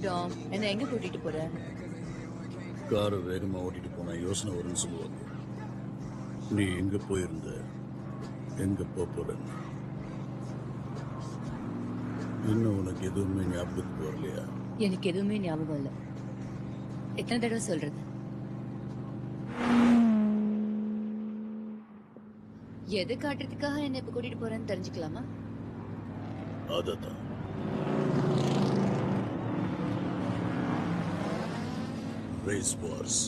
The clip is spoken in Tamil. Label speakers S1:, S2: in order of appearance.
S1: டாம், என்ன எங்க கூட்டிட்டு போற?
S2: காரை வேகமா ஓட்டிட்டு போனா யோசனை வரும்னு சொல்லுவாங்க. நீ எங்க போயிருந்த, எங்க போறன்னு இன்னும் உனக்கு எதுவுமே ஞாபகத்துக்கு வரலையா?
S1: எனக்கு எதுவுமே ஞாபகம் இல்ல. எத்தனை தடவை சொல்றது? எது காட்டுறதுக்காக என்ன இப்ப கூட்டிட்டு போறேன்னு தெரிஞ்சுக்கலாமா?
S2: அததான். Race Wars.